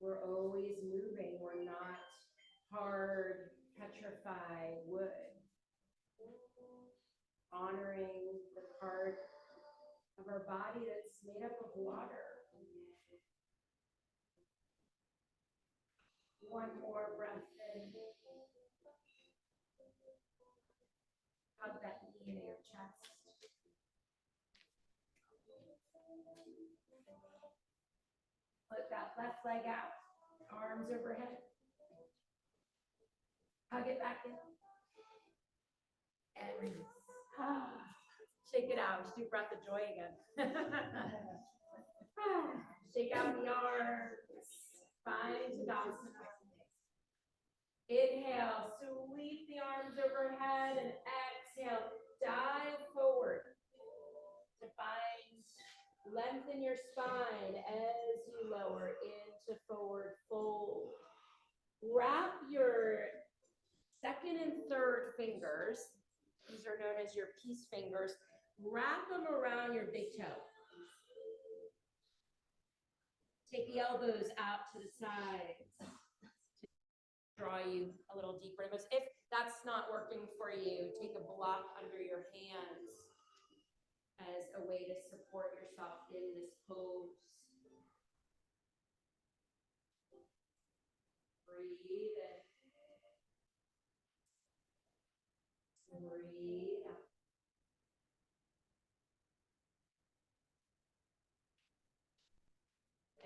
Speaker 1: We're always moving. We're not hard, petrified wood. Honoring the part of our body that's made up of water. One more breath in. Hug that knee into your chest. Put that left leg out, arms overhead. Hug it back in. And release. Shake it out. Just do breath of joy again. Shake out the arms. Find Tadasana. Inhale, sweep the arms overhead, and exhale, dive forward to find, lengthen your spine as you lower into forward fold. Wrap your second and third fingers, these are known as your peace fingers, wrap them around your big toe. Take the elbows out to the sides. Draw you a little deeper. If that's not working for you, take a block under your hands as a way to support yourself in this pose. Breathe in. Breathe out.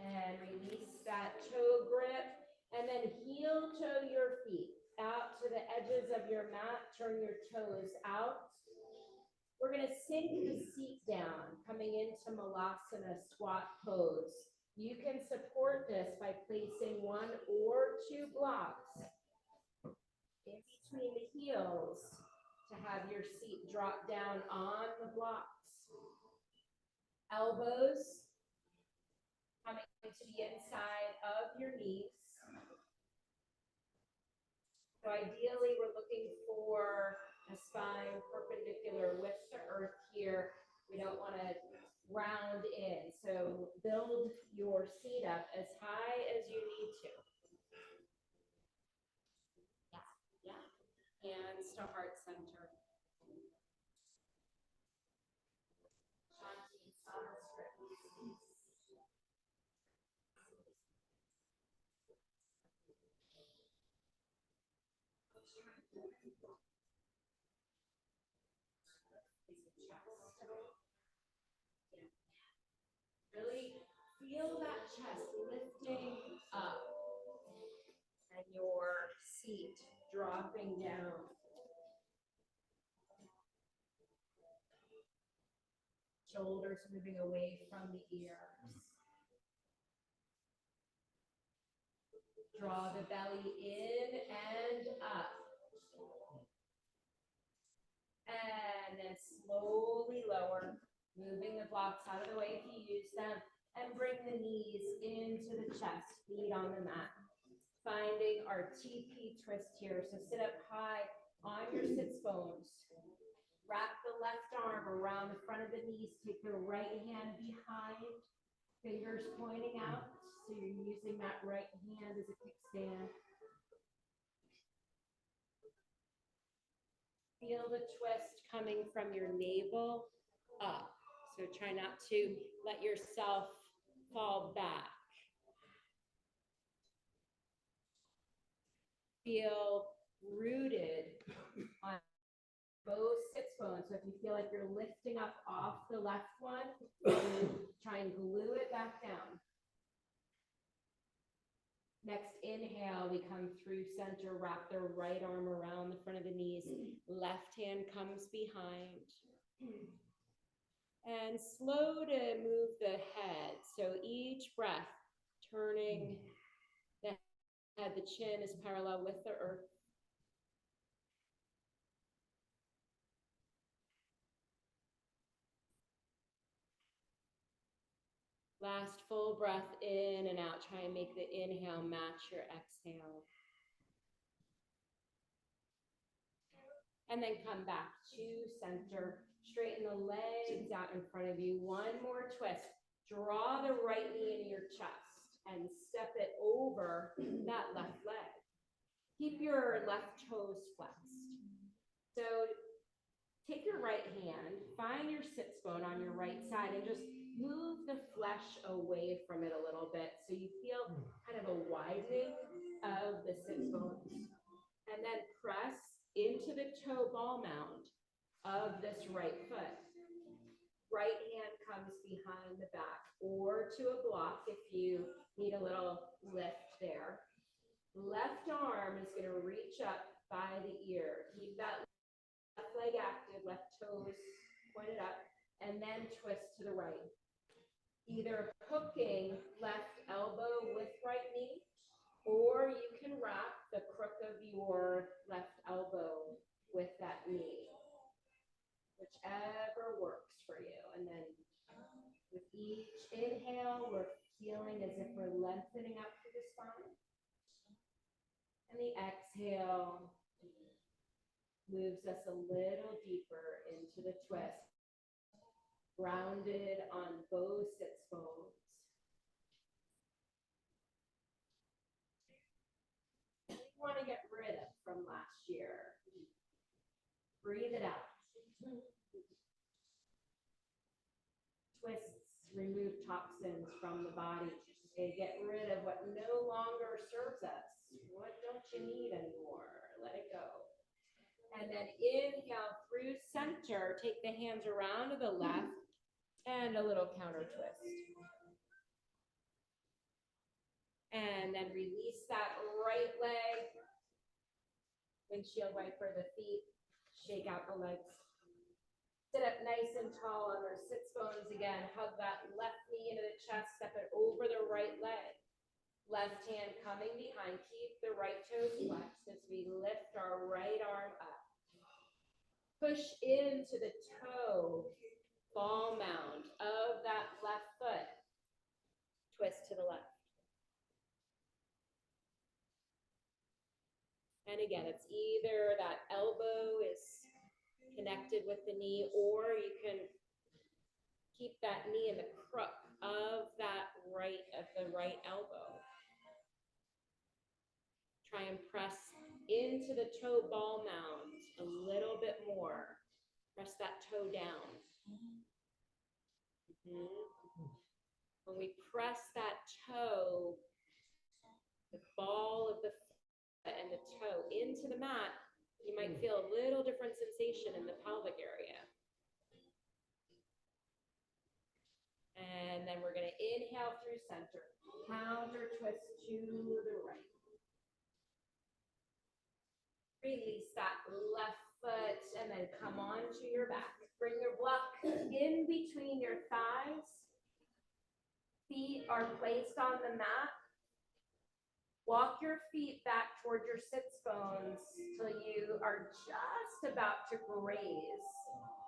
Speaker 1: And release that toe grip. And then heel toe your feet out to the edges of your mat. Turn your toes out. We're going to sink the seat down, coming into Malasana squat pose. You can support this by placing 1 or 2 blocks in between the heels to have your seat drop down on the blocks. Elbows coming to the inside of your knees. So ideally, we're looking for a spine perpendicular with the earth here. We don't want to round in. So build your seat up as high as you need to. Yeah. Hands to heart center. Really feel that chest lifting up and your seat dropping down. Shoulders moving away from the ears. Draw the belly in and up. And then slowly lower, moving the blocks out of the way if you use them, and bring the knees into the chest, feet on the mat. Finding our TP twist here. So sit up high on your sits bones. Wrap the left arm around the front of the knees. Take the right hand behind, fingers pointing out. So you're using that right hand as a kickstand. Feel the twist coming from your navel up. So try not to let yourself fall back. Feel rooted on both sits bones. So if you feel like you're lifting up off the left one, try and glue it back down. Next inhale, we come through center, wrap the right arm around the front of the knees. Left hand comes behind. And slow to move the head. So each breath, turning the head, the chin is parallel with the earth. Last full breath in and out. Try and make the inhale match your exhale. And then come back to center. Straighten the legs out in front of you. One more twist. Draw the right knee into your chest and step it over that left leg. Keep your left toes flexed. So take your right hand, find your sits bone on your right side, and just move the flesh away from it a little bit so you feel kind of a widening of the sits bones. And then press into the toe ball mound of this right foot. Right hand comes behind the back or to a block if you need a little lift there. Left arm is going to reach up by the ear. Keep that left leg active, left toes pointed up, and then twist to the right. Either hooking left elbow with right knee, or you can wrap the crook of your left elbow with that knee. Whichever works for you. And then with each inhale, we're feeling as if we're lengthening up through the spine. And the exhale moves us a little deeper into the twist, grounded on both sits bones. What do you want to get rid of from last year? Breathe it out. Twists remove toxins from the body. They get rid of what no longer serves us. What don't you need anymore? Let it go. And then inhale through center. Take the hands around to the left and a little counter twist. And then release that right leg. Windshield wiper the feet. Shake out the legs. Sit up nice and tall on our sits bones again. Hug that left knee into the chest. Step it over the right leg. Left hand coming behind. Keep the right toes flexed as we lift our right arm up. Push into the toe ball mound of that left foot. Twist to the left. And again, it's either that elbow is connected with the knee, or you can keep that knee in the crook of the right elbow. Try and press into the toe ball mound a little bit more. Press that toe down. When we press that toe, the ball of the foot and the toe into the mat, you might feel a little different sensation in the pelvic area. And then we're going to inhale through center. Counter twist to the right. Release that left foot and then come onto your back. Bring your block in between your thighs. Feet are placed on the mat. Walk your feet back toward your sits bones till you are just about to graze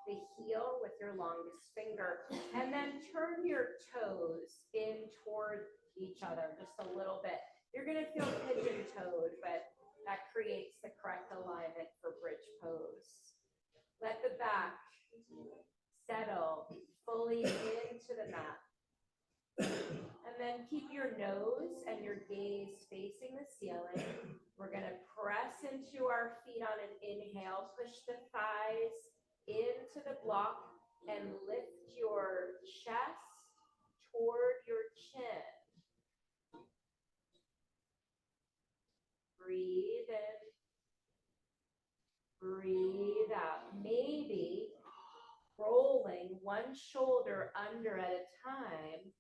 Speaker 1: the heel with your longest finger. And then turn your toes in toward each other just a little bit. You're going to feel pigeon-toed, but that creates the correct alignment for bridge pose. Let the back settle fully into the mat. And then
Speaker 2: keep your nose and your gaze facing the ceiling. We're gonna press into our feet on an inhale, push the thighs into the block and lift your chest toward your chin. Breathe in. Breathe out. Maybe rolling one shoulder under at a time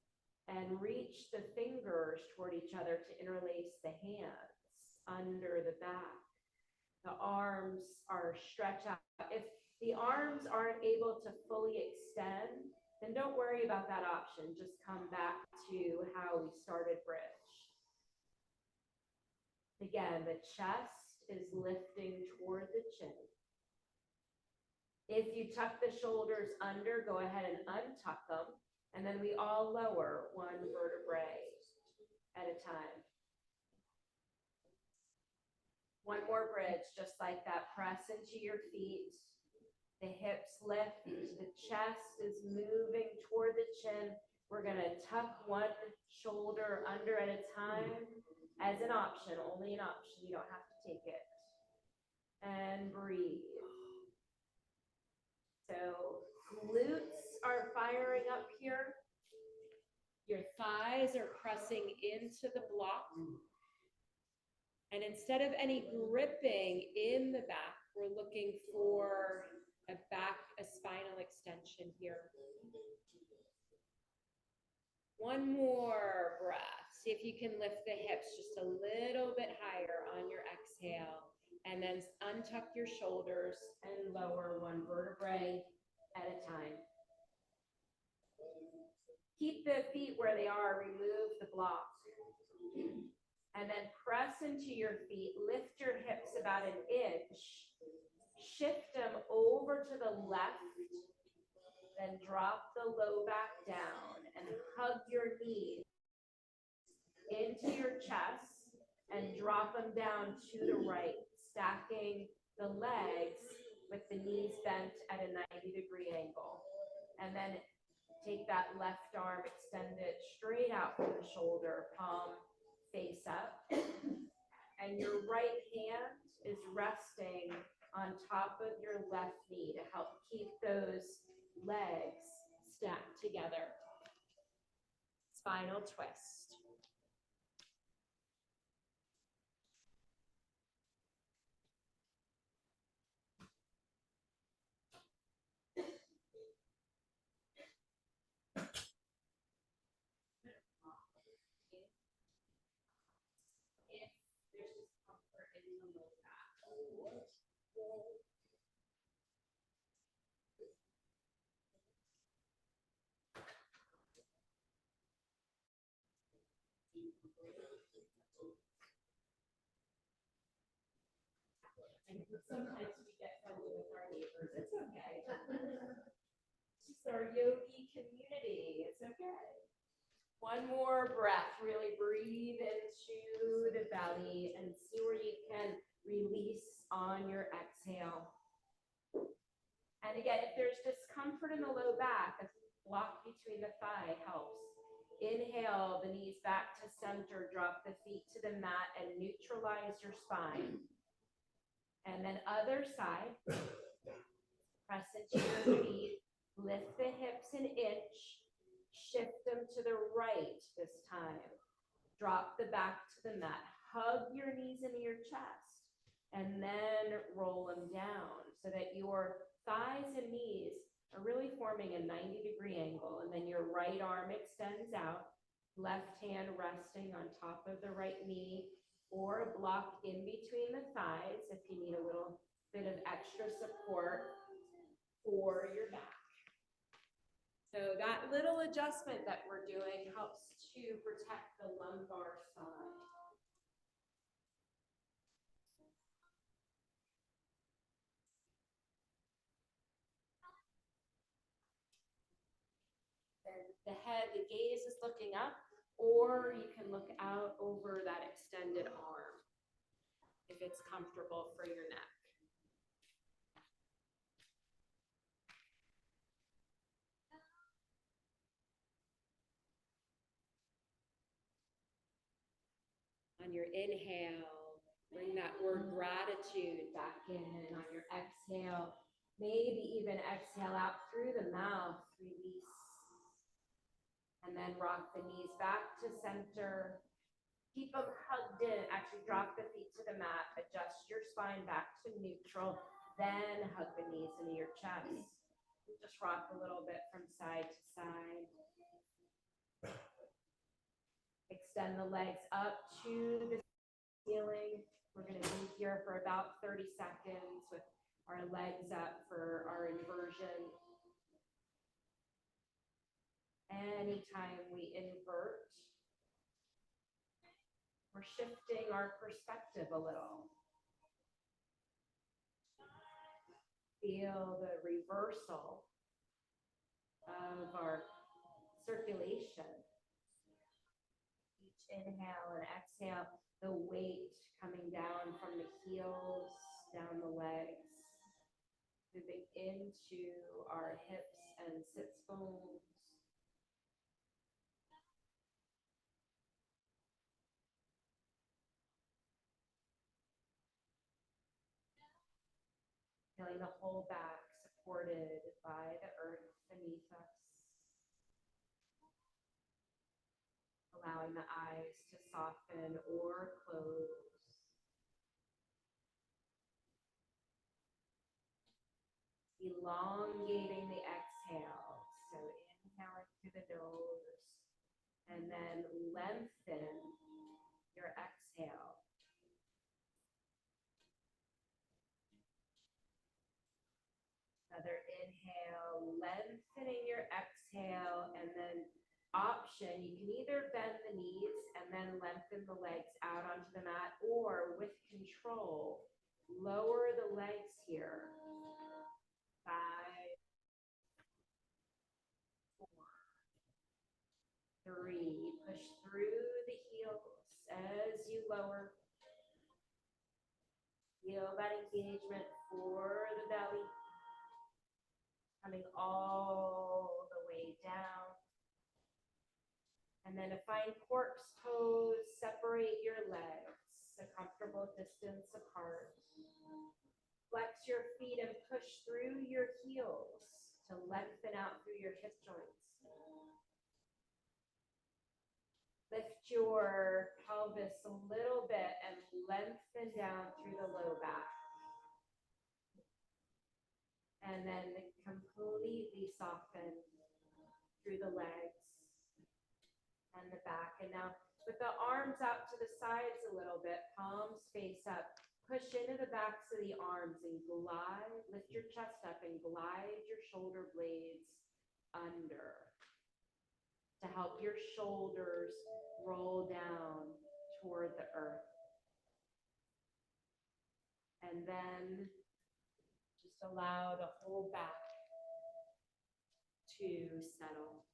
Speaker 2: and reach the fingers toward each other to interlace the hands under the back. The arms are stretched out. If the arms aren't able to fully extend, then don't worry about that option. Just come back to how we started bridge. Again, the chest is lifting toward the chin. If you tuck the shoulders under, go ahead and untuck them. And then we all lower one vertebrae at a time. One more bridge, just like that. Press into your feet. The hips lift. The chest is moving toward the chin. We're going to tuck one shoulder under at a time as an option, only an option. You don't have to take it. And breathe. So glutes are firing up here. Your thighs are pressing into the block. And instead of any gripping in the back, we're looking for a spinal extension here. One more breath. See if you can lift the hips just a little bit higher on your exhale. And then untuck your shoulders and lower one vertebrae at a time. Keep the feet where they are, remove the block. And then press into your feet, lift your hips about an inch, shift them over to the left, then drop the low back down and hug your knees into your chest and drop them down to the right, stacking the legs with the knees bent at a 90-degree angle. And then take that left arm, extend it straight out from the shoulder, palm face up. And your right hand is resting on top of your left knee to help keep those legs stacked together. Spinal twist. Sometimes we get friendly with our neighbors. It's okay. It's our yogi community. It's okay. One more breath. Really breathe into the belly and see where you can release on your exhale. And again, if there's discomfort in the low back, a block between the thigh helps. Inhale, the knees back to center, drop the feet to the mat and neutralize your spine. And then other side, press into your feet, lift the hips an inch, shift them to the right this time. Drop the back to the mat, hug your knees into your chest, and then roll them down so that your thighs and knees are really forming a 90-degree angle. And then your right arm extends out, left hand resting on top of the right knee, or a block in between the thighs if you need a little bit of extra support for your back. So that little adjustment that we're doing helps to protect the lumbar spine. And the head, the gaze is looking up, or you can look out over that extended arm if it's comfortable for your neck.
Speaker 1: On your inhale, bring that word gratitude back in. On your exhale, maybe even exhale out through the mouth, release. And then rock the knees back to center. Keep them hugged in. Actually, drop the feet to the mat. Adjust your spine back to neutral. Then hug the knees into your chest. Just rock a little bit from side to side. Extend the legs up to the ceiling. We're going to be here for about 30 seconds with our legs up for our inversion. Anytime we invert, we're shifting our perspective a little. Feel the reversal of our circulation. Each inhale and exhale, the weight coming down from the heels, down the legs, moving into our hips and sits bones. Feeling the whole back supported by the earth beneath us. Allowing the eyes to soften or close. Elongating the exhale. So inhaling through the nose and then lengthen your exhale. Another inhale, lengthening your exhale, and then option, you can either bend the knees and then lengthen the legs out onto the mat, or with control, lower the legs here. 5, 4, 3, push through the heels as you lower. Feel that engagement for the belly. Coming all the way down. And then to find corpse pose, separate your legs a comfortable distance apart. Flex your feet and push through your heels to lengthen out through your hip joints. Lift your pelvis a little bit and lengthen down through the low back. And then completely soften through the legs and the back. And now with the arms out to the sides a little bit, palms face up, push into the backs of the arms and glide, lift your chest up and glide your shoulder blades under to help your shoulders roll down toward the earth. And then just allow the whole back to settle.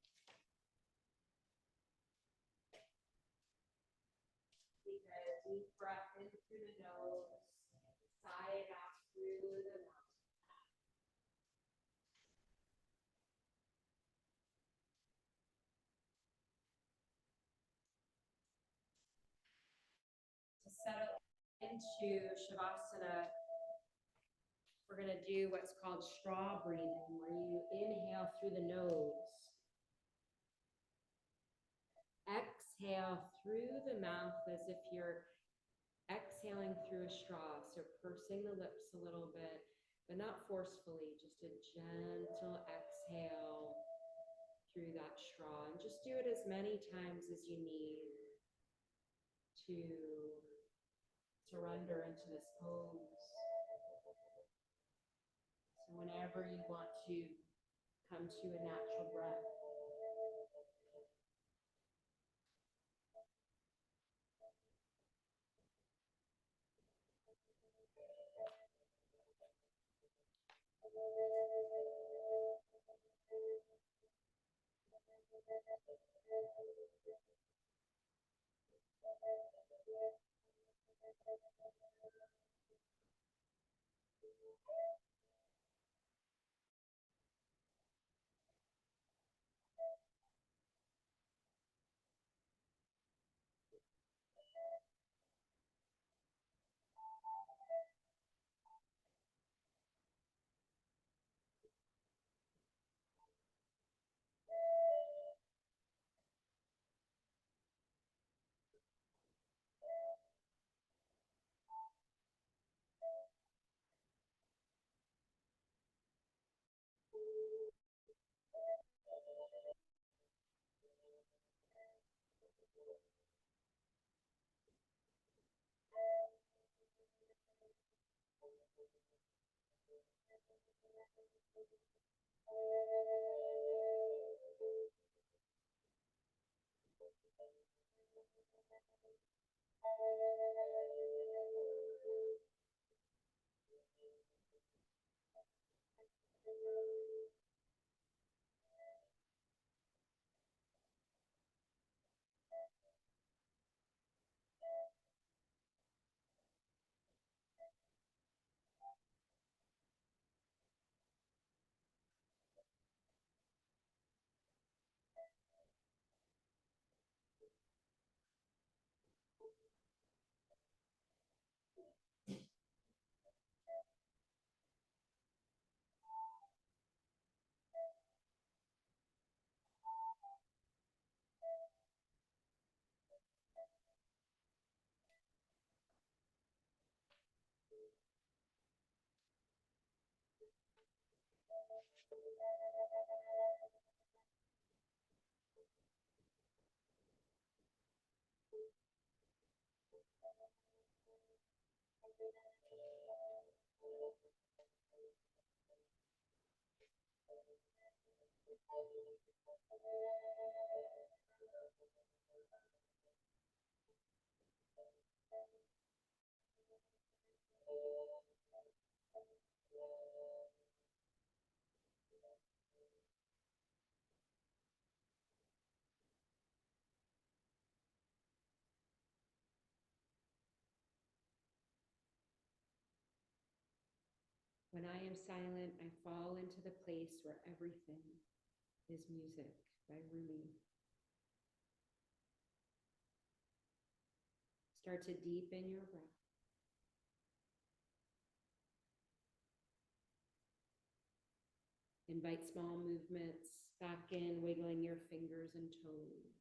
Speaker 1: Take a deep breath in through the nose, sigh it out through the mouth. To settle into Shavasana, we're going to do what's called straw breathing, where you inhale through the nose. Exhale through the mouth as if you're exhaling through a straw. So pursing the lips a little bit, but not forcefully, just a gentle exhale through that straw. And just do it as many times as you need to surrender into this pose. So whenever you want to come to a natural breath. When I am silent, I fall into the place where everything is music by Rumi. Start to deepen your breath. Invite small movements back in, wiggling your fingers and toes.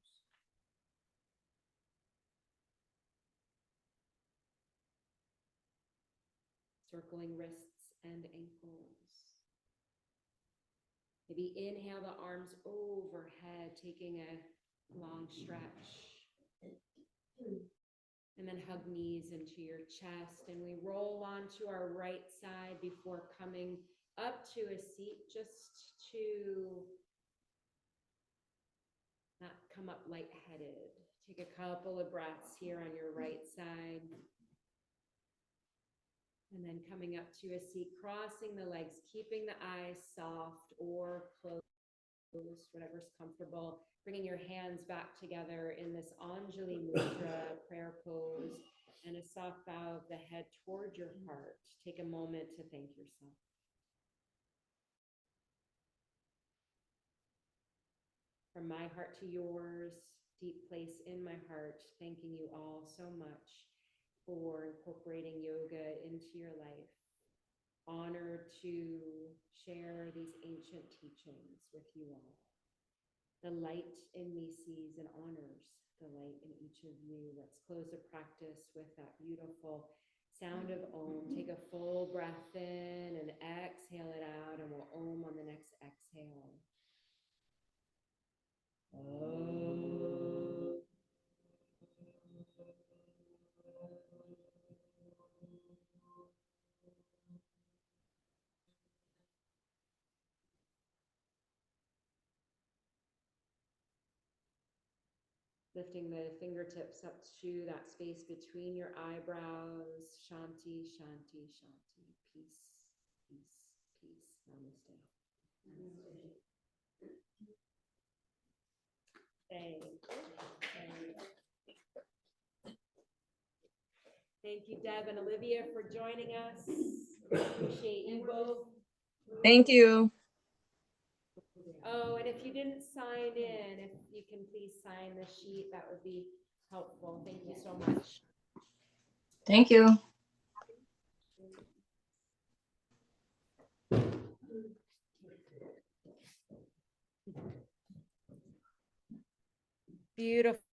Speaker 1: Circling wrists and ankles. Maybe inhale the arms overhead, taking a long stretch. And then hug knees into your chest. And we roll onto our right side before coming up to a seat, just to not come up lightheaded. Take a couple of breaths here on your right side. And then coming up to a seat, crossing the legs, keeping the eyes soft or closed, whatever's comfortable. Bringing your hands back together in this Anjali Mudra prayer pose and a soft bow of the head toward your heart. Take a moment to thank yourself. From my heart to yours, deep place in my heart, thanking you all so much for incorporating yoga into your life. Honored to share these ancient teachings with you all. The light in me sees and honors the light in each of you. Let's close the practice with that beautiful sound of Om. Take a full breath in and exhale it out, and we'll Om on the next exhale. Om. Lifting the fingertips up to that space between your eyebrows. Shanti, shanti, shanti. Peace, peace, peace. Namaste. Thank you. Thank you, Deb and Olivia, for joining us. Appreciate you both.
Speaker 3: Thank you.
Speaker 1: Oh, and if you didn't sign in, if you can please sign the sheet, that would be helpful. Thank you so much.
Speaker 3: Thank you.
Speaker 1: Beautiful.